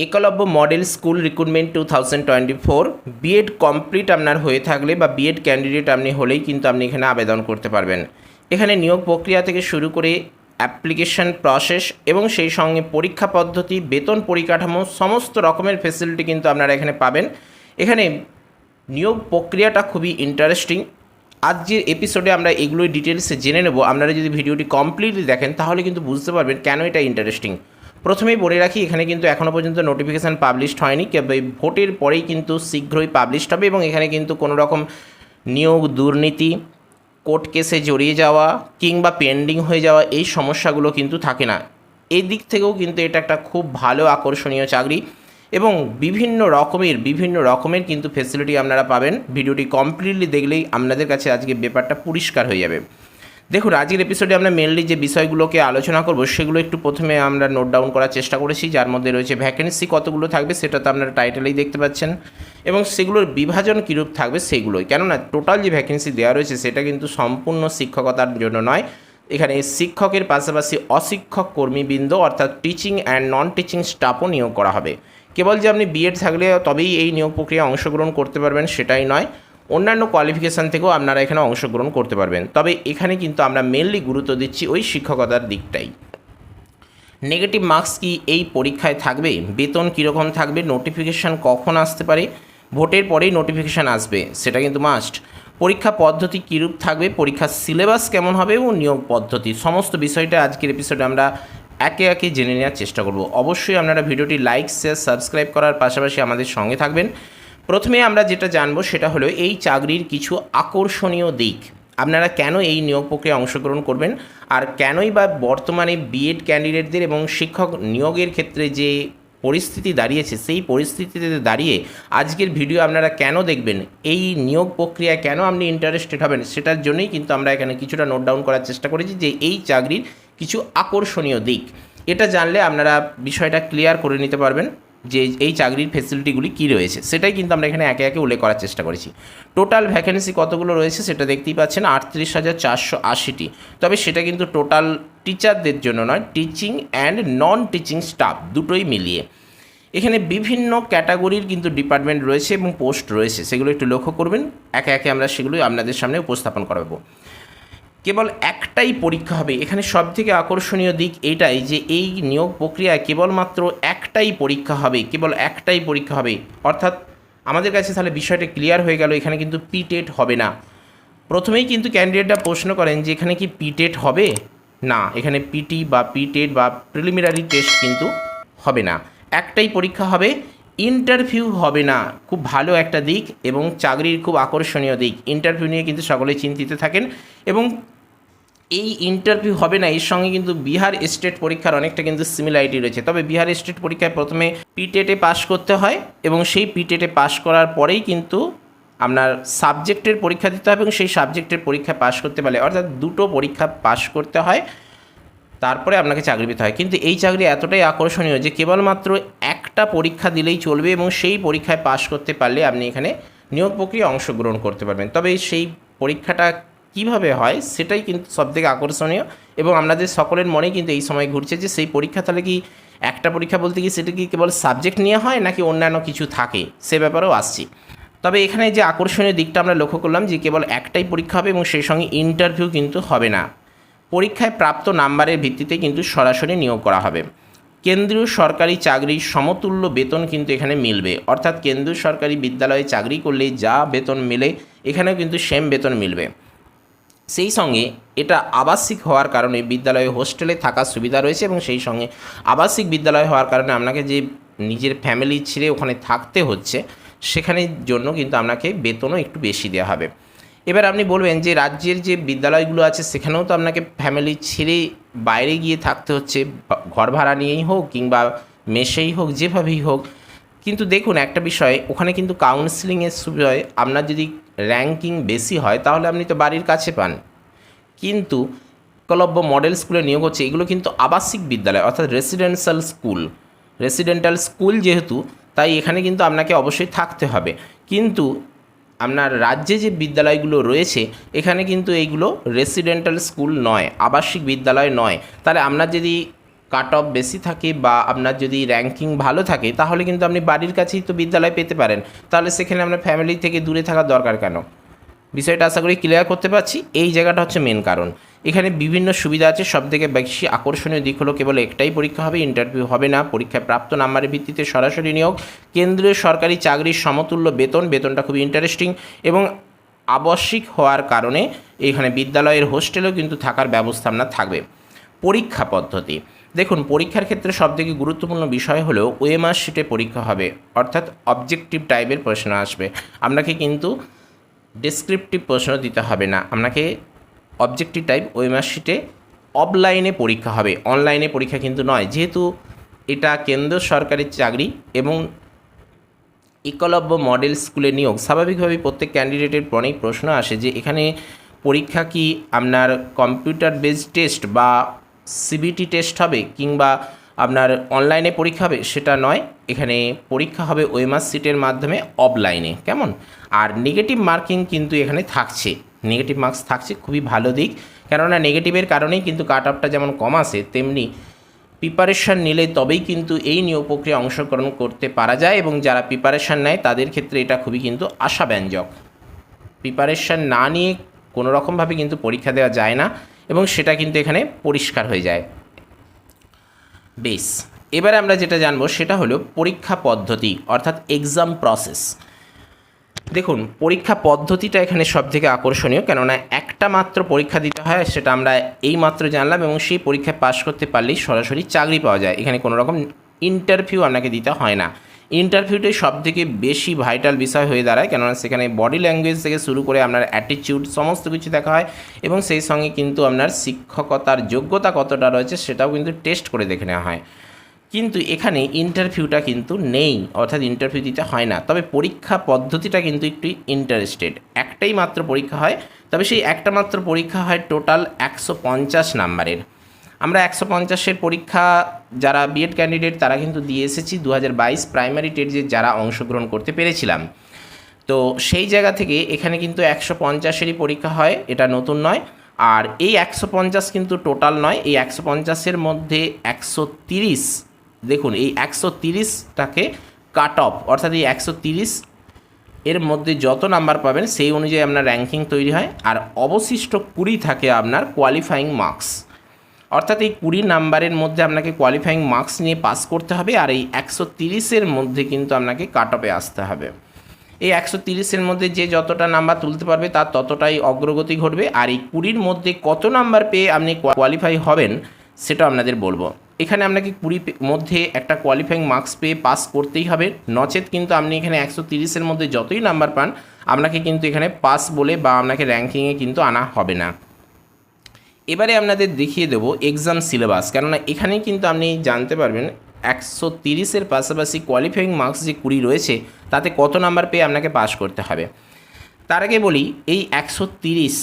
Eklavya model school recruitment 2024 BEd complete আপনার হয়ে থাকলে বা বিএড ক্যান্ডিডেট আপনি হলেই কিন্তু আপনি এখানে আবেদন করতে পারবেন। এখানে নিয়োগ প্রক্রিয়া থেকে শুরু করে অ্যাপ্লিকেশন প্রসেস এবং সেই সঙ্গে পরীক্ষা পদ্ধতি, বেতন পরিকাঠামো সমস্ত রকমের ফেসিলিটি কিন্তু আপনারা এখানে পাবেন। এখানে নিয়োগ প্রক্রিয়াটা খুবই ইন্টারেস্টিং। আজকের এপিসোডে আমরা এগুলোই ডিটেলসে জেনে নেব। আপনারা যদি ভিডিওটি কমপ্লিটলি দেখেন তাহলে কিন্তু বুঝতে পারবেন কেন এটা ইন্টারেস্টিং। প্রথমেই বলে রাখি, এখানে কিন্তু এখনও পর্যন্ত নোটিফিকেশান পাবলিশড হয়নি, ভোটের পরেই কিন্তু শীঘ্রই পাবলিশড হবে এবং এখানে কিন্তু কোনো রকম নিয়োগ দুর্নীতি, কোর্ট কেসে জড়িয়ে যাওয়া কিংবা পেন্ডিং হয়ে যাওয়া এই সমস্যাগুলো কিন্তু থাকে না। এই দিক থেকেও কিন্তু এটা একটা খুব ভালো আকর্ষণীয় চাকরি এবং বিভিন্ন রকমের কিন্তু ফেসিলিটি আপনারা পাবেন। ভিডিওটি কমপ্লিটলি দেখলেই আপনাদের কাছে আজকে ব্যাপারটা পরিষ্কার হয়ে যাবে। দেখুন, আজকের এপিসোডে আমরা মেনলি যে বিষয়গুলোকে আলোচনা করব সেগুলো একটু প্রথমে আমরা নোট ডাউন করার চেষ্টা করেছি, যার মধ্যে রয়েছে ভ্যাকেন্সি কতগুলো থাকবে সেটা তো আপনারা টাইটেলেই দেখতে পাচ্ছেন, এবং সেগুলোর বিভাজন কীরূপ থাকবে সেগুলোই। কেননা টোটাল যে ভ্যাকেন্সি দেওয়া রয়েছে সেটা কিন্তু সম্পূর্ণ শিক্ষকতার জন্য নয়। এখানে শিক্ষকের পাশাপাশি অশিক্ষক কর্মীবৃন্দ অর্থাৎ টিচিং অ্যান্ড নন টিচিং স্টাফও নিয়োগ করা হবে। কেবল যে আপনি বিএড থাকলে তবেই এই নিয়োগ প্রক্রিয়া অংশগ্রহণ করতে পারবেন সেটাই নয়, অন্যান্য কোয়ালিফিকেশান থেকেও আপনারা এখানে অংশগ্রহণ করতে পারবেন। তবে এখানে কিন্তু আমরা মেনলি গুরুত্ব দিচ্ছি ওই শিক্ষকতার দিকটাই। নেগেটিভ মার্কস কি এই পরীক্ষায় থাকবে, বেতন কীরকম থাকবে, নোটিফিকেশান কখন আসতে পারে, ভোটের পরেই নোটিফিকেশান আসবে সেটা কিন্তু মাস্ট, পরীক্ষা পদ্ধতি কীরূপ থাকবে, পরীক্ষার সিলেবাস কেমন হবে এবং নিয়োগ পদ্ধতি, সমস্ত বিষয়টা আজকের এপিসোডে আমরা একে একে জেনে নেওয়ার চেষ্টা করব। অবশ্যই আপনারা ভিডিওটি লাইক, শেয়ার, সাবস্ক্রাইব করার পাশাপাশি আমাদের সঙ্গে থাকবেন। প্রথমে আমরা যেটা জানবো সেটা হলো এই চাকরির কিছু আকর্ষণীয় দিক। আপনারা কেন এই নিয়োগ প্রক্রিয়ায় অংশগ্রহণ করবেন আর কেনই বা বর্তমানে বিএড ক্যান্ডিডেটদের এবং শিক্ষক নিয়োগের ক্ষেত্রে যে পরিস্থিতি দাঁড়িয়েছে সেই পরিস্থিতিতে দাঁড়িয়ে আজকের ভিডিও আপনারা কেন দেখবেন, এই নিয়োগ প্রক্রিয়ায় কেন আপনি ইন্টারেস্টেড হবেন, সেটার জন্যই কিন্তু আমরা এখানে কিছুটা নোট ডাউন করার চেষ্টা করেছি যে এই চাকরির কিছু আকর্ষণীয় দিক। এটা জানলে আপনারা বিষয়টা ক্লিয়ার করে নিতে পারবেন যে এই চাকরির ফেসিলিটিগুলি কী রয়েছে, সেটাই কিন্তু আমরা এখানে একে একে উল্লেখ করার চেষ্টা করেছি। টোটাল ভ্যাকেন্সি কতগুলো রয়েছে সেটা দেখতেই পাচ্ছেন, 38,480টি। তবে সেটা কিন্তু টোটাল টিচারদের জন্য নয়, teaching and non teaching staff দুটোই মিলিয়ে। এখানে বিভিন্ন ক্যাটাগরির কিন্তু ডিপার্টমেন্ট রয়েছে এবং পোস্ট রয়েছে, সেগুলো একটু লক্ষ্য করবেন। একে একে আমরা সেগুলোই আপনাদের সামনে উপস্থাপন করাবো। কেবল একটাই পরীক্ষা হবে, এখানে সবথেকে আকর্ষণীয় দিক এটাই যে এই নিয়োগ প্রক্রিয়ায় কেবলমাত্র একটাই পরীক্ষা হবে, কেবল একটাই পরীক্ষা হবে। অর্থাৎ আমাদের কাছে তাহলে বিষয়টা ক্লিয়ার হয়ে গেল, এখানে কিন্তু পিটেট হবে না। প্রথমেই কিন্তু ক্যান্ডিডেটরা প্রশ্ন করেন যে এখানে কি পিটেট হবে, না, এখানে পিটি বা পিটেট বা প্রিলিমিনারি টেস্ট কিন্তু হবে না, একটাই পরীক্ষা হবে, ইন্টারভিউ হবে না। খুব ভালো একটা দিক এবং চাকরির খুব আকর্ষণীয় দিক। ইন্টারভিউ নিয়ে কিন্তু সকলেই চিন্তিত থাকেন এবং এই ইন্টারভিউ হবে না, এর সঙ্গে কিন্তু বিহার স্টেট পরীক্ষার অনেকটা কিন্তু সিমিলারিটি রয়েছে। তবে বিহার স্টেট পরীক্ষায় প্রথমে পিটেটে পাশ করতে হয় এবং সেই পিটেটে পাশ করার পরেই কিন্তু আপনার সাবজেক্টের পরীক্ষা দিতে হবে এবং সেই সাবজেক্টের পরীক্ষা পাশ করতে পারলে, অর্থাৎ দুটো পরীক্ষা পাশ করতে হয়, তারপরে আপনাকে চাকরি পেতে হয়। কিন্তু এই চাকরি এতটাই আকর্ষণীয় যে কেবলমাত্র একটা পরীক্ষা দিলেই চলবে এবং সেই পরীক্ষায় পাশ করতে পারলে আপনি এখানে নিয়োগ প্রক্রিয়ায় অংশগ্রহণ করতে পারবেন। তবে সেই পরীক্ষাটা কিভাবে হয় সেটাই কিন্তু সবথেকে আকর্ষণীয় এবং আপনাদের সকলের মনেই কিন্তু এই সময় ঘুরছে যে সেই পরীক্ষা তাহলে কি একটা পরীক্ষা বলতে কি সেটা কি কেবল সাবজেক্ট নিয়ে হয় নাকি অন্যান্য কিছু থাকে, সে ব্যাপারেও আসছি। তবে এখানে যে আকর্ষণীয় দিকটা আমরা লক্ষ্য করলাম যে কেবল একটাই পরীক্ষা হবে এবং সেই সঙ্গে ইন্টারভিউ কিন্তু হবে না। পরীক্ষায় প্রাপ্ত নাম্বারের ভিত্তিতে কিন্তু সরাসরি নিয়োগ করা হবে। কেন্দ্রীয় সরকারি চাকরির সমতুল্য বেতন কিন্তু এখানে মিলবে, অর্থাৎ কেন্দ্রীয় সরকারি বিদ্যালয়ে চাকরি করলে যা বেতন মেলে এখানেও কিন্তু সেম বেতন মিলবে। সেই সঙ্গে এটা আবাসিক হওয়ার কারণে বিদ্যালয়ে হোস্টেলে থাকার সুবিধা রয়েছে এবং সেই সঙ্গে আবাসিক বিদ্যালয় হওয়ার কারণে আপনাকে যে নিজের ফ্যামিলি ছেড়ে ওখানে থাকতে হচ্ছে সেখানের জন্য কিন্তু আপনাকে বেতনও একটু বেশি দেওয়া হবে। এবার আপনি বলবেন যে রাজ্যের যে বিদ্যালয়গুলো আছে সেখানেও তো আপনাকে ফ্যামিলি ছেড়ে বাইরে গিয়ে থাকতে হচ্ছে, ঘর ভাড়া নিয়েই হোক কিংবা মেসেই হোক, যেভাবেই হোক। কিন্তু দেখুন একটা বিষয়, ওখানে কিন্তু কাউন্সিলিংয়ের সুবিধায় আপনার যদি র্যাঙ্কিং বেশি হয় তাহলে আপনি তো বাড়ির কাছে পান। কিন্তু একলব্য মডেল স্কুলে নিয়োগ হচ্ছে, এগুলো কিন্তু আবাসিক বিদ্যালয় অর্থাৎ রেসিডেন্টাল স্কুল যেহেতু, তাই এখানে কিন্তু আপনাকে অবশ্যই থাকতে হবে। কিন্তু আপনার রাজ্যে যে বিদ্যালয়গুলো রয়েছে এখানে কিন্তু এইগুলো রেসিডেন্টাল স্কুল নয়, আবাসিক বিদ্যালয় নয়। তাহলে আপনার যদি কাট অফ বেশি থাকে বা আপনার যদি র্যাঙ্কিং ভালো থাকে তাহলে কিন্তু আপনি বাড়ির কাছেই তো বিদ্যালয় পেতে পারেন, তাহলে সেখানে আপনার ফ্যামিলি থেকে দূরে থাকার দরকার কেন? বিষয়টা আশা করি ক্লিয়ার করতে পারছি। এই জায়গাটা হচ্ছে মেন কারণ। এখানে বিভিন্ন সুবিধা আছে, সবথেকে বেশি আকর্ষণীয় দিক হলো কেবল একটাই পরীক্ষা হবে, ইন্টারভিউ হবে না, পরীক্ষায় প্রাপ্ত নাম্বারের ভিত্তিতে সরাসরি নিয়োগ, কেন্দ্রীয় সরকারি চাকরির সমতুল্য বেতনটা খুবই ইন্টারেস্টিং এবং আবশ্যিক হওয়ার কারণে এখানে বিদ্যালয়ের হোস্টেলেও কিন্তু থাকার ব্যবস্থা আপনার থাকবে। পরীক্ষা পদ্ধতি দেখুন, পরীক্ষার ক্ষেত্রে সবথেকে গুরুত্বপূর্ণ বিষয় হলো ওএমআর শিটে পরীক্ষা হবে, অর্থাৎ অবজেক্টিভ টাইপের প্রশ্ন আসবে। আপনাকে কিন্তু ডেসক্রিপটিভ প্রশ্ন দিতে হবে না, আপনাকে অবজেক্টিভ টাইপ ওএমআর শিটে অফলাইনে পরীক্ষা হবে, অনলাইনে পরীক্ষা কিন্তু নয়। যেহেতু এটা কেন্দ্র সরকারের চাকরি এবং একলব্য মডেল স্কুলে নিয়োগ, স্বাভাবিকভাবেই প্রত্যেক ক্যান্ডিডেটের অনেক প্রশ্ন আসে যে এখানে পরীক্ষা কি আপনার কম্পিউটার বেসড টেস্ট বা সিবিটি টেস্ট হবে কিংবা আপনার অনলাইনে পরীক্ষা হবে, সেটা নয়। এখানে পরীক্ষা হবে ওএমআর শিটের মাধ্যমে অফলাইনে, কেমন? আর নেগেটিভ মার্কিং কিন্তু এখানে থাকছে, নেগেটিভ মার্কস থাকছে, খুবই ভালো দিক। কেননা নেগেটিভের কারণেই কিন্তু কাট অফটা যেমন কম আসে, তেমনি প্রিপারেশান নিলে তবেই কিন্তু এই নিয়োগ প্রক্রিয়ায় অংশগ্রহণ করতে পারা যায় এবং যারা প্রিপারেশান নেয় তাদের ক্ষেত্রে এটা খুবই কিন্তু আশাব্যঞ্জক। প্রিপারেশান না নিয়ে কোনো রকমভাবে কিন্তু পরীক্ষা দেওয়া যায় না এবং সেটা কিন্তু এখানে পরিষ্কার হয়ে যায়। বেশ, এবারে আমরা যেটা জানবো সেটা হলো পরীক্ষা পদ্ধতি, অর্থাৎ এক্সাম প্রসেস। দেখুন, পরীক্ষা পদ্ধতিটা এখানে সবথেকে আকর্ষণীয়, কেননা একটা মাত্র পরীক্ষা দিতে হয়, সেটা আমরা এই মাত্র জানলাম এবং সেই পরীক্ষায় পাশ করতে পারলেই সরাসরি চাকরি পাওয়া যায়। এখানে কোনো রকম ইন্টারভিউ আপনাকে দিতে হয় না। ইন্টারভিউটাই সবথেকে বেশি ভাইটাল বিষয় হয়ে দাঁড়ায়, কেননা সেখানে বডি ল্যাঙ্গুয়েজ থেকে শুরু করে আপনার অ্যাটিটিউড সমস্ত কিছু দেখা হয় এবং সেই সঙ্গে কিন্তু আপনার শিক্ষকতার যোগ্যতা কতটা রয়েছে সেটাও কিন্তু টেস্ট করে দেখে নেওয়া হয়। কিন্তু এখানে ইন্টারভিউটা কিন্তু নেই, অর্থাৎ ইন্টারভিউ দিতে হয় না। তবে পরীক্ষা পদ্ধতিটা কিন্তু একটু ইন্টারেস্টেড, একটাই মাত্র পরীক্ষা হয়, তবে সেই একটা মাত্র পরীক্ষা হয় টোটাল 150 নাম্বারের। আমরা 150-এর পরীক্ষা যারা বিএড ক্যান্ডিডেট তারা কিন্তু দিয়ে এসেছি 2022 প্রাইমারি টেস্টে যারা অংশগ্রহণ করতে পেরেছিলাম। তো সেই জায়গা থেকে এখানে কিন্তু 150-এরই পরীক্ষা হয়, এটা নতুন নয়। আর এই 150 কিন্তু টোটাল নয়, এই 150-এর মধ্যে 130, দেখুন এই 130টাকে কাট অফ, অর্থাৎ এই 130 এর মধ্যে যত নাম্বার পাবেন সেই অনুযায়ী আপনার র্যাঙ্কিং তৈরি হয়। আর অবশিষ্ট 20 থাকে আপনার কোয়ালিফাইং মার্কস, অর্থাৎ এই 20 নাম্বারের মধ্যে আপনাকে কোয়ালিফাইং মার্কস নিয়ে পাস করতে হবে। আর এই 130-এর মধ্যে কিন্তু আপনাকে কাট অফে আসতে হবে। এই 130-এর মধ্যে যে যতটা নাম্বার তুলতে পারবে তার ততটাই অগ্রগতি ঘটবে। আর এই 20-র মধ্যে কত নাম্বার পেয়ে আপনি কোয়ালিফাই হবেন সেটা আপনাদের বলবো। এখানে আপনাকে 20 মধ্যে একটা কোয়ালিফাইং মার্কস পেয়ে পাস করতেই হবে, নচেত কিন্তু আপনি এখানে 130-এর মধ্যে যতই নাম্বার পান আপনাকে কিন্তু এখানে পাস বলে বা আপনাকে র্যাঙ্কিংয়ে কিন্তু আনা হবে না। এবারে আপনাদের দেখিয়ে দেবো এক্সাম সিলেবাস, কেননা এখানেই কিন্তু আপনি জানতে পারবেন 130-এর পাশাপাশি কোয়ালিফাইং মার্কস যে 20 রয়েছে তাতে কত নাম্বার পেয়ে আপনাকে পাস করতে হবে। তার আগে বলি এই 130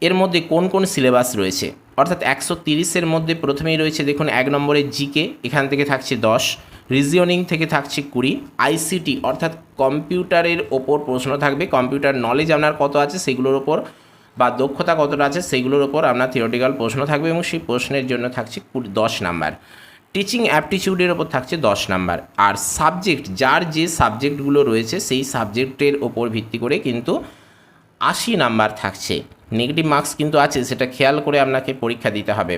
এর মধ্যে কোন কোন সিলেবাস রয়েছে, অর্থাৎ 130-এর মধ্যে প্রথমেই রয়েছে দেখুন 1 নম্বরে জিকে, এখান থেকে থাকছে 10, রিজনিং থেকে থাকছে 20, আইসিটি অর্থাৎ কম্পিউটারের ওপর প্রশ্ন থাকবে, কম্পিউটার নলেজ আপনার কত আছে সেগুলোর ওপর বা দক্ষতা কতটা আছে সেগুলোর ওপর আপনার থিওরিটিক্যাল প্রশ্ন থাকবে এবং সেই প্রশ্নের জন্য থাকছে 10 নাম্বার। টিচিং অ্যাপটিটিউডের ওপর থাকছে 10 নাম্বার। আর সাবজেক্ট, যার যে সাবজেক্টগুলো রয়েছে সেই সাবজেক্টের ওপর ভিত্তি করে কিন্তু 80 নাম্বার থাকছে। নেগেটিভ মার্কস কিন্তু আছে, সেটা খেয়াল করে আপনাকে পরীক্ষা দিতে হবে।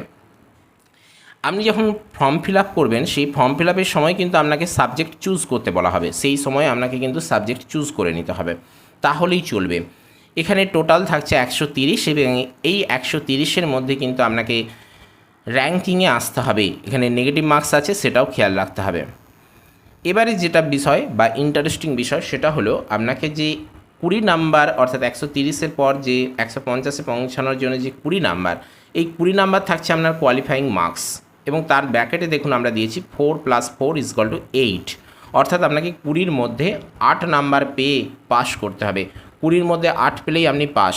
আপনি যখন ফর্ম ফিল আপ করবেন সেই ফর্ম ফিল আপের সময় কিন্তু আপনাকে সাবজেক্ট চুজ করতে বলা হবে, সেই সময় আপনাকে কিন্তু সাবজেক্ট চুজ করে নিতে হবে, তাহলেই চলবে। এখানে টোটাল থাকছে 130 এবং এই 130-এর মধ্যে কিন্তু আপনাকে র্যাঙ্কিংয়ে আসতে হবে। এখানে নেগেটিভ মার্কস আছে, সেটাও খেয়াল রাখতে হবে। এবারে যেটা বিষয় বা ইন্টারেস্টিং বিষয় সেটা হলো আপনাকে যে 20 নাম্বার, অর্থাৎ 130-এর পর যে 150-এ পৌঁছানোর জন্য যে 20 নাম্বার, এই 20 নাম্বার থাকছে আপনার কোয়ালিফাইং মার্কস এবং তার ব্র্যাকেটে দেখুন আমরা দিয়েছি 4 + 4 = 8, অর্থাৎ আপনাকে 20-র মধ্যে 8 নাম্বার পেয়ে পাস করতে হবে। 20-র মধ্যে 8 পেলেই আপনি পাস।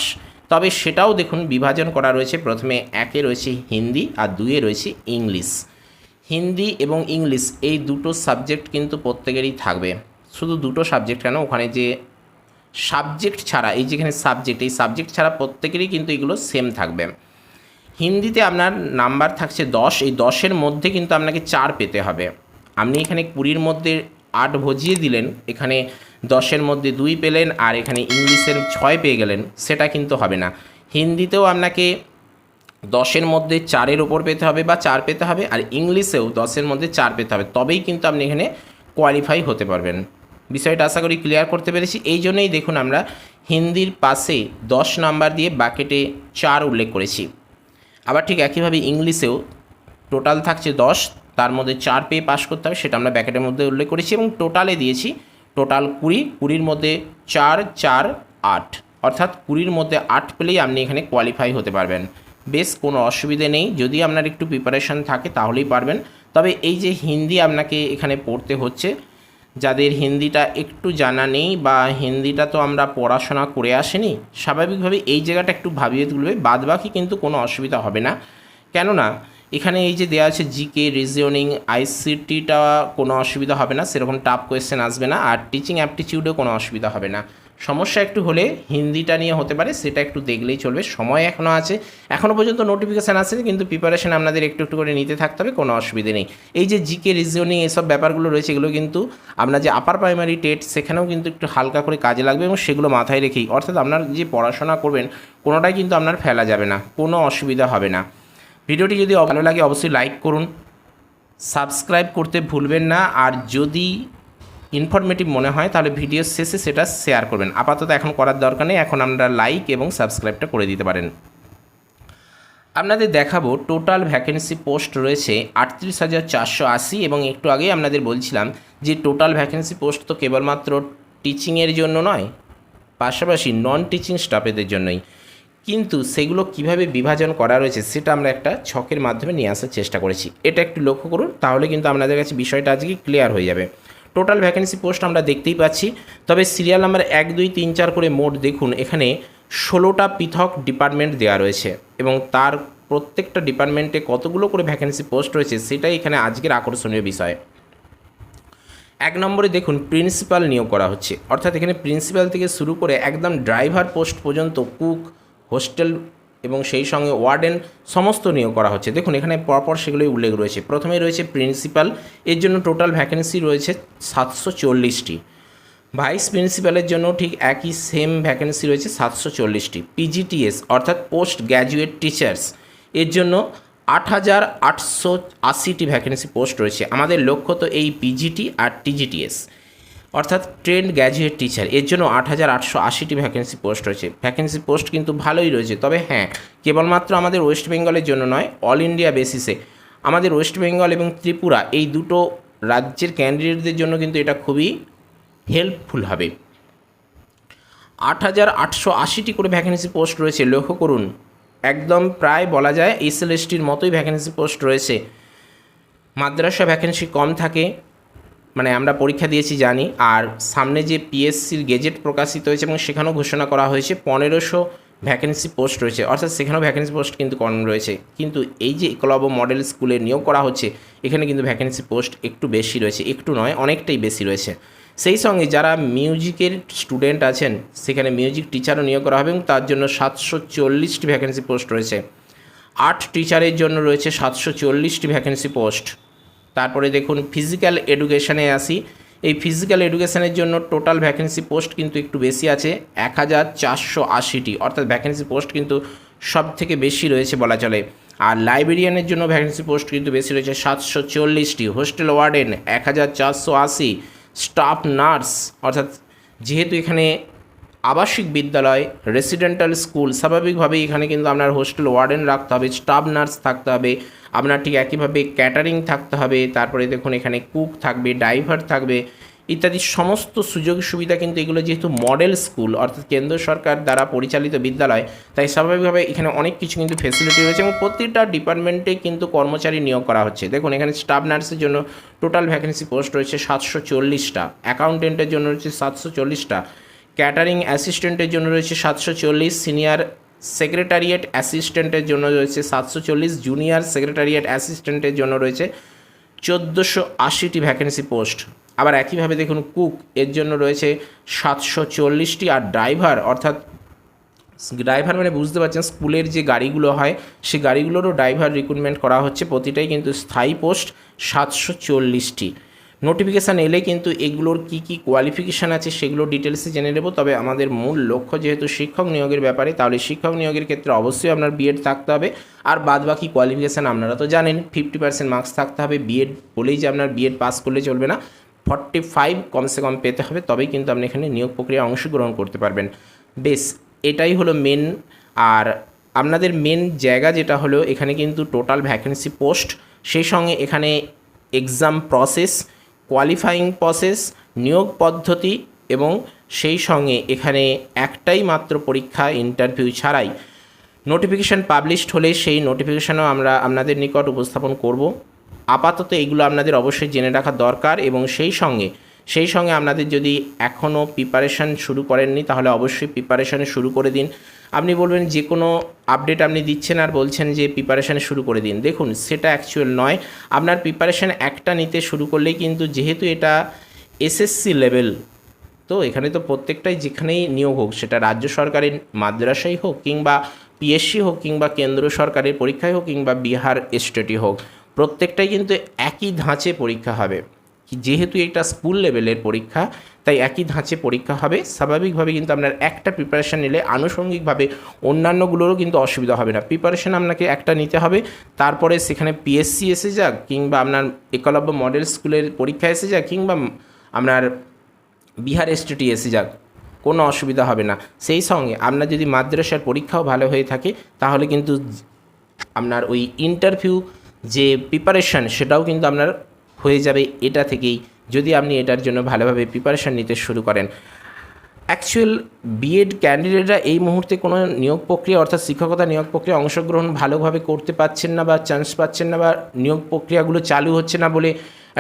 তবে সেটাও দেখুন বিভাজন করা রয়েছে, প্রথমে 1-এ রয়েছে হিন্দি আর 2-এ রয়েছে ইংলিশ। হিন্দি এবং ইংলিশ এই দুটো সাবজেক্ট কিন্তু প্রত্যেকেরই থাকবে। শুধু দুটো সাবজেক্ট কেন, ওখানে যে সাবজেক্ট ছাড়া এই যেখানে সাবজেক্ট, এই সাবজেক্ট ছাড়া প্রত্যেকেরই কিন্তু এগুলো সেম থাকবে। হিন্দিতে আপনার নাম্বার থাকছে 10, এই 10-এর মধ্যে কিন্তু আপনাকে 4 পেতে হবে। আপনি এখানে 20-র মধ্যে 8 ভজিয়ে দিলেন, এখানে 10-এর মধ্যে 2 পেলেন, আর এখানে ইংলিশের 6 পেয়ে গেলেন, সেটা কিন্তু হবে না। হিন্দিতেও আপনাকে 10-এর মধ্যে 4-এর ওপর পেতে হবে বা 4 পেতে হবে, আর ইংলিশেও 10-এর মধ্যে 4 পেতে হবে, তবেই কিন্তু আপনি এখানে কোয়ালিফাই হতে পারবেন। বিষয়টা আশা করি ক্লিয়ার করতে পেরেছি। এই জন্যই দেখুন আমরা হিন্দির পাশে 10 নাম্বার দিয়ে বাকেটে 4 উল্লেখ করেছি। আবার ঠিক একইভাবে ইংলিশেও টোটাল থাকছে 10, তার মধ্যে 4 পেয়ে পাস করতে হবে, সেটা আমরা ব্যাকেটের মধ্যে উল্লেখ করেছি, এবং টোটালে দিয়েছি টোটাল 20, 20-র মধ্যে 4, 4, 8, অর্থাৎ 20-র মধ্যে 8 পেলেই আপনি এখানে কোয়ালিফাই হতে পারবেন। বেশ কোনো অসুবিধে নেই, যদি আপনার একটু প্রিপারেশন থাকে তাহলেই পারবেন। তবে এই যে হিন্দি আপনাকে এখানে পড়তে হচ্ছে, যাদের হিন্দিটা একটু জানা নেই বা হিন্দিটা তো আমরা পড়াশোনা করে আসিনি, স্বাভাবিকভাবে এই জায়গাটা একটু ভাবিয়ে তুলবে, বাদবাকি কিন্তু কোনো অসুবিধা হবে না। কেননা এখানে এই যে দেওয়া আছে জিকে, রিজনিং, আইসিটিটা কোনো অসুবিধা হবে না, সেরকম টাফ কোয়েশ্চেন আসবে না, আর টিচিং অ্যাপটিটিউডেও কোনো অসুবিধা হবে না। সমস্যা একটু হলে হিন্দিটা নিয়ে হতে পারে, সেটা একটু দেখলেই চলবে, সময় এখনও আছে, এখনও পর্যন্ত নোটিফিকেশান আসেনি, কিন্তু প্রিপারেশান আপনাদের একটু একটু করে নিতে থাকতে হবে, কোনো অসুবিধে নেই। এই যে জিকে, রিজনিং এসব ব্যাপারগুলো রয়েছে, এগুলো কিন্তু আপনার যে আপার প্রাইমারি টেট, সেখানেও কিন্তু একটু হালকা করে কাজে লাগবে, এবং সেগুলো মাথায় রেখেই, অর্থাৎ আপনার যে পড়াশোনা করবেন কোনোটাই কিন্তু আপনার ফেলা যাবে না, কোনো অসুবিধা হবে না। ভিডিওটি যদি ভালো লাগে অবশ্যই লাইক করুন, সাবস্ক্রাইব করতে ভুলবেন না, আর যদি ইনফরমেটিভ মনে হয় তাহলে ভিডিওর শেষে সেটা শেয়ার করবেন। আপাতত এখন করার দরকার নেই, এখন আপনারা লাইক এবং সাবস্ক্রাইবটা করে দিতে পারেন। আপনাদের দেখাবো টোটাল ভ্যাকেন্সি পোস্ট রয়েছে 38,480, এবং একটু আগেই আপনাদের বলছিলাম যে টোটাল ভ্যাকেন্সি পোস্ট তো কেবলমাত্র টিচিংয়ের জন্য নয়, পাশাপাশি নন টিচিং স্টাফেদের জন্যই, কিন্তু সেগুলো কিভাবে বিভাজন করা রয়েছে সেটা আমরা একটা ছকের মাধ্যমে নিয়ে আসার চেষ্টা করেছি। এটা একটু লক্ষ্য করুন, তাহলে কিন্তু আপনাদের কাছে বিষয়টা আজকে ক্লিয়ার হয়ে যাবে। টোটাল ভ্যাকেন্সি পোস্ট আমরা দেখতেই পাচ্ছি, তবে সিরিয়াল নাম্বার 1, 2, 3, 4 করে মোট দেখুন এখানে 16টা পৃথক ডিপার্টমেন্ট দেওয়া রয়েছে, এবং তার প্রত্যেকটা ডিপার্টমেন্টে কতগুলো করে ভ্যাকেন্সি পোস্ট রয়েছে সেটাই এখানে আজকের আকর্ষণীয় বিষয়। 1 নম্বরে দেখুন প্রিন্সিপাল নিয়োগ করা হচ্ছে, অর্থাৎ এখানে প্রিন্সিপাল থেকে শুরু করে একদম ড্রাইভার পোস্ট পর্যন্ত, কুক, হোস্টেল এবং সেই সঙ্গে ওয়ার্ডেন সমস্ত নিয়োগ করা হচ্ছে। দেখুন এখানে পরপর সেগুলোই উল্লেখ রয়েছে। প্রথমেই রয়েছে প্রিন্সিপাল, এর জন্য টোটাল ভ্যাকেন্সি রয়েছে 740টি। ভাইস প্রিন্সিপালের জন্য ঠিক একই সেম ভ্যাকেন্সি রয়েছে 740টি। পিজিটিএস অর্থাৎ পোস্ট গ্র্যাজুয়েট টিচার্স, এর জন্য 8,880টি ভ্যাকেন্সি পোস্ট রয়েছে। আমাদের লক্ষ্য তো এই পিজিটি আর টিজিটিএস অর্থাৎ ট্রেন্ড গ্র্যাজুয়েট টিচার, এর জন্য 8,880টি ভ্যাকেন্সি পোস্ট রয়েছে। ভ্যাকেন্সি পোস্ট কিন্তু ভালোই রয়েছে, তবে হ্যাঁ, কেবলমাত্র আমাদের ওয়েস্ট বেঙ্গলের জন্য নয়, অল ইন্ডিয়া বেসিসে আমাদের ওয়েস্ট বেঙ্গল এবং ত্রিপুরা এই দুটো রাজ্যের ক্যান্ডিডেটদের জন্য কিন্তু এটা খুবই হেল্পফুল হবে। 8,880টি করে ভ্যাকেন্সি পোস্ট রয়েছে, লক্ষ্য করুন, একদম প্রায় বলা যায় এসএলএসটির মতোই ভ্যাকেন্সি পোস্ট রয়েছে। মাদ্রাসা ভ্যাকেন্সি কম থাকে, মানে আমরা পরীক্ষা দিয়েছি জানি, আর সামনে যে পিএসসির গেজেট প্রকাশিত হয়েছে এবং সেখানেও ঘোষণা করা হয়েছে 1500 ভ্যাকেন্সি পোস্ট রয়েছে, অর্থাৎ সেখানেও ভ্যাকেন্সি পোস্ট কিন্তু কম রয়েছে। কিন্তু এই যে একলব্য মডেল স্কুলে নিয়োগ করা হচ্ছে, এখানে কিন্তু ভ্যাকেন্সি পোস্ট একটু বেশি রয়েছে, একটু নয় অনেকটাই বেশি রয়েছে। সেই সঙ্গে যারা মিউজিকের স্টুডেন্ট আছেন সেখানে মিউজিক টিচারও নিয়োগ করা হবে, এবং তার জন্য 740টি ভ্যাকেন্সি পোস্ট রয়েছে। আর্ট টিচারের জন্য রয়েছে 740টি ভ্যাকেন্সি পোস্ট। তারপরে দেখুন ফিজিক্যাল এডুকেশানে আসি, এই ফিজিক্যাল এডুকেশানের জন্য টোটাল ভ্যাকেন্সি পোস্ট কিন্তু একটু বেশি আছে, 1,480টি, অর্থাৎ ভ্যাকেন্সি পোস্ট কিন্তু সব থেকে বেশি রয়েছে বলা চলে। আর লাইব্রেরিয়ানের জন্য ভ্যাকেন্সি পোস্ট কিন্তু বেশি রয়েছে, 740টি। হোস্টেল ওয়ার্ডেন 1,480, স্টাফ নার্স, অর্থাৎ যেহেতু এখানে আবাসিক বিদ্যালয়, রেসিডেন্টাল স্কুল, স্বাভাবিকভাবেই এখানে কিন্তু আপনার হোস্টেল ওয়ার্ডেন রাখতে হবে, স্টাফ নার্স থাকতে হবে, আপনার ঠিক একইভাবে ক্যাটারিং থাকতে হবে, তারপরে দেখুন এখানে কুক থাকবে, ড্রাইভার থাকবে ইত্যাদি সমস্ত সুযোগ সুবিধা। কিন্তু এগুলো যেহেতু মডেল স্কুল অর্থাৎ কেন্দ্র সরকার দ্বারা পরিচালিত বিদ্যালয়, তাই স্বাভাবিকভাবে এখানে অনেক কিছু কিন্তু ফেসিলিটি রয়েছে, এবং প্রতিটা ডিপার্টমেন্টে কিন্তু কর্মচারী নিয়োগ করা হচ্ছে। দেখুন এখানে স্টাফ নার্সের জন্য টোটাল ভ্যাকেন্সি পোস্ট রয়েছে 740টা, অ্যাকাউন্টেন্টের জন্য রয়েছে 740টা, ক্যাটারিং অ্যাসিস্ট্যান্টের জন্য রয়েছে 740, সিনিয়র সেক্রেটারিয়েট অ্যাসিস্ট্যান্টের জন্য রয়েছে 740, জুনিয়র সেক্রেটারিয়েট অ্যাসিস্ট্যান্টের জন্য রয়েছে 1,480টি ভ্যাকেন্সি পোস্ট। আবার একইভাবে দেখুন কুক, এর জন্য রয়েছে 740টি, আর ড্রাইভার অর্থাৎ ড্রাইভার মানে বুঝতে পারছেন স্কুলের যে গাড়িগুলো হয় সেই গাড়িগুলোরও ড্রাইভার রিক্রুটমেন্ট করা হচ্ছে, প্রতিটাই কিন্তু স্থায়ী পোস্ট 740টি। নোটিফিকেশান এলে কিন্তু এগুলোর কি কি কোয়ালিফিকেশান আছে সেগুলো ডিটেলসে জেনে নেব। তবে আমাদের মূল লক্ষ্য যেহেতু শিক্ষক নিয়োগের ব্যাপারে, তাহলে শিক্ষক নিয়োগের ক্ষেত্রে অবশ্যই আপনার বিএড থাকতে হবে। আর বাদ বাকি কোয়ালিফিকেশান আপনারা তো জানেন 50% মার্কস থাকতে হবে। বিএড বলেই যে আপনার বিএড পাস করলে চলবে না, 45 কমসে কম পেতে হবে, তবেই কিন্তু আপনি এখানে নিয়োগ প্রক্রিয়ায় অংশগ্রহণ করতে পারবেন। বেশ, এটাই হলো মেন। আর আপনাদের মেন জায়গা যেটা হলো এখানে কিন্তু টোটাল ভ্যাকেন্সি পোস্ট, সেই সঙ্গে এখানে এক্সাম প্রসেস, কোয়ালিফাইং প্রসেস, নিয়োগ পদ্ধতি এবং সেই সঙ্গে এখানে একটাই মাত্র পরীক্ষা, ইন্টারভিউ ছাড়াই। নোটিফিকেশান পাবলিশড হলে সেই নোটিফিকেশানও আমরা আপনাদের নিকট উপস্থাপন করব। আপাতত এগুলো আপনাদের অবশ্যই জেনে রাখা দরকার। এবং সেই সঙ্গে আপনাদের যদি এখনও প্রিপারেশান শুরু করেননি তাহলে অবশ্যই প্রিপারেশানে শুরু করে দিন। আপনি বলবেন যে কোনো আপডেট আপনি দিচ্ছেন আর বলছেন যে প্রিপারেশানে শুরু করে দিন, দেখুন সেটা অ্যাকচুয়াল নয়। আপনার প্রিপারেশান একটা নিতে শুরু করলেই কিন্তু, যেহেতু এটা এসএসসি লেভেল, তো এখানে তো প্রত্যেকটাই যেখানেই নিয়োগ হোক, সেটা রাজ্য সরকারের মাদ্রাসাই হোক কিংবা পিএসসি হোক কিংবা কেন্দ্র সরকারের পরীক্ষাই হোক কিংবা বিহার স্টেটই হোক, প্রত্যেকটাই কিন্তু একই ধাঁচে পরীক্ষা হবে। যেহেতু এটা স্কুল লেভেলের পরীক্ষা, তাই একই ধাঁচে পরীক্ষা হবে। স্বাভাবিকভাবে কিন্তু আপনার একটা প্রিপারেশান নিলে আনুষঙ্গিকভাবে অন্যান্যগুলোরও কিন্তু অসুবিধা হবে না। প্রিপারেশান আপনাকে একটা নিতে হবে, তারপরে সেখানে পিএসসি এসে যাক কিংবা আপনার একলব্য মডেল স্কুলের পরীক্ষা এসে যাক কিংবা আপনার বিহার স্টেটই এসে যাক, কোনো অসুবিধা হবে না। সেই সঙ্গে আপনার যদি মাদ্রাসার পরীক্ষাও ভালো হয়ে থাকে তাহলে কিন্তু আপনার ওই ইন্টারভিউ যে প্রিপারেশান সেটাও কিন্তু আপনার হয়ে যাবে এটা থেকেই, যদি আপনি এটার জন্য ভালোভাবে প্রিপারেশান নিতে শুরু করেন। অ্যাকচুয়াল বিএড ক্যান্ডিডেটরা এই মুহূর্তে কোনো নিয়োগ প্রক্রিয়া অর্থাৎ শিক্ষকতা নিয়োগ প্রক্রিয়া অংশগ্রহণ ভালোভাবে করতে পারছেন না বা চান্স পাচ্ছেন না বা নিয়োগ প্রক্রিয়াগুলো চালু হচ্ছে না বলে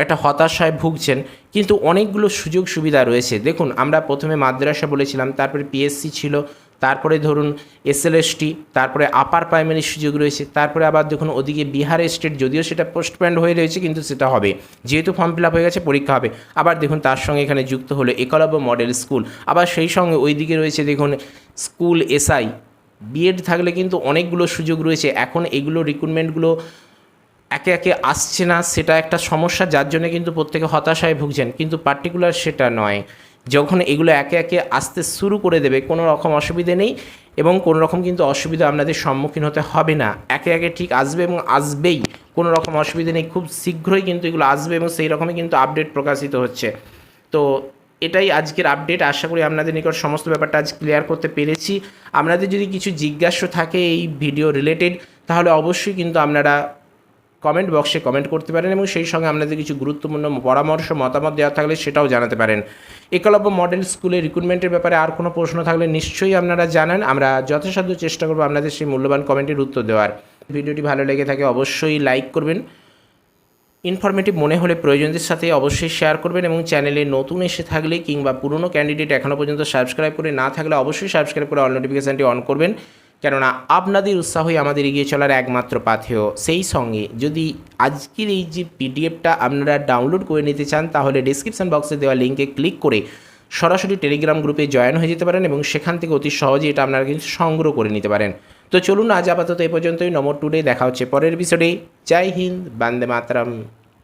একটা হতাশায় ভুগছেন, কিন্তু অনেকগুলো সুযোগ সুবিধা রয়েছে। দেখুন, আমরা প্রথমে মাদ্রাসা বলেছিলাম, তারপরে পিএসসি ছিল, তারপরে ধরুন এসএলএসটি, তারপরে আপার প্রাইমারি সুযোগ রয়েছে, তারপরে আবার দেখুন ওদিকে বিহার স্টেট, যদিও সেটা পোস্টপেন্ড হয়ে রয়েছে কিন্তু সেটা হবে, যেহেতু ফর্ম ফিল আপ হয়ে গেছে পরীক্ষা হবে। আবার দেখুন তার সঙ্গে এখানে যুক্ত হলো একলব্য মডেল স্কুল, আবার সেই সঙ্গে ওইদিকে রয়েছে দেখুন স্কুল এসআই। বিএড থাকলে কিন্তু অনেকগুলো সুযোগ রয়েছে। এখন এগুলো রিক্রুটমেন্টগুলো একে একে আসছে না, সেটা একটা সমস্যা, যার জন্য কিন্তু প্রত্যেকে হতাশায় ভুগছেন, কিন্তু পার্টিকুলার সেটা নয়। যখন এগুলো একে একে আসতে শুরু করে দেবে কোনো রকম অসুবিধে নেই এবং কোনো রকম কিন্তু অসুবিধা আপনাদের সম্মুখীন হতে হবে না। একে একে ঠিক আসবে এবং আসবেই, কোনো রকম অসুবিধে নেই, খুব শীঘ্রই কিন্তু এগুলো আসবে এবং সেই রকমই কিন্তু আপডেট প্রকাশিত হচ্ছে। তো এটাই আজকের আপডেট। আশা করি আপনাদের নিকট সমস্ত ব্যাপারটা আজ ক্লিয়ার করতে পেরেছি। আপনাদের যদি কিছু জিজ্ঞাসা থাকে এই ভিডিও রিলেটেড তাহলে অবশ্যই কিন্তু আপনারা কমেন্ট বক্সে কমেন্ট করতে পারেন এবং সেই সঙ্গে আপনাদের কিছু গুরুত্বপূর্ণ পরামর্শ মতামত দেওয়া থাকলে সেটাও জানাতে পারেন। একলব্য মডেল স্কুলে রিক্রুটমেন্টের ব্যাপারে আর কোনো প্রশ্ন থাকলে নিশ্চয়ই আপনারা জানান, আমরা যথাসাধ্য চেষ্টা করব আপনাদের সেই মূল্যবান কমেন্টের উত্তর দেওয়ার। ভিডিওটি ভালো লেগে থাকে অবশ্যই লাইক করবেন, ইনফরমেটিভ মনে হলে প্রয়োজনদের সাথে অবশ্যই শেয়ার করবেন এবং চ্যানেলে নতুন এসে থাকলে কিংবা পুরনো ক্যান্ডিডেট এখনও পর্যন্ত সাবস্ক্রাইব করে না থাকলে অবশ্যই সাবস্ক্রাইব করে অল নোটিফিকেশানটি অন করবেন, কেননা আপনাদের উৎসাহই আমাদের এগিয়ে চলার একমাত্র পাথেয়। সেই সঙ্গে যদি আজকের এই যে পিডিএফটা আপনারা ডাউনলোড করে নিতে চান তাহলে ডিসক্রিপশান বক্সে দেওয়া লিঙ্কে ক্লিক করে সরাসরি টেলিগ্রাম গ্রুপে জয়েন হয়ে যেতে পারেন এবং সেখান থেকে অতি সহজে এটা আপনারা কিন্তু সংগ্রহ করে নিতে পারেন। তো চলুন আজ আপাতত এই পর্যন্তই। নমো টুডে, দেখা হচ্ছে পরের এপিসোডে। জয় হিন্দ, বন্দে মাতরম।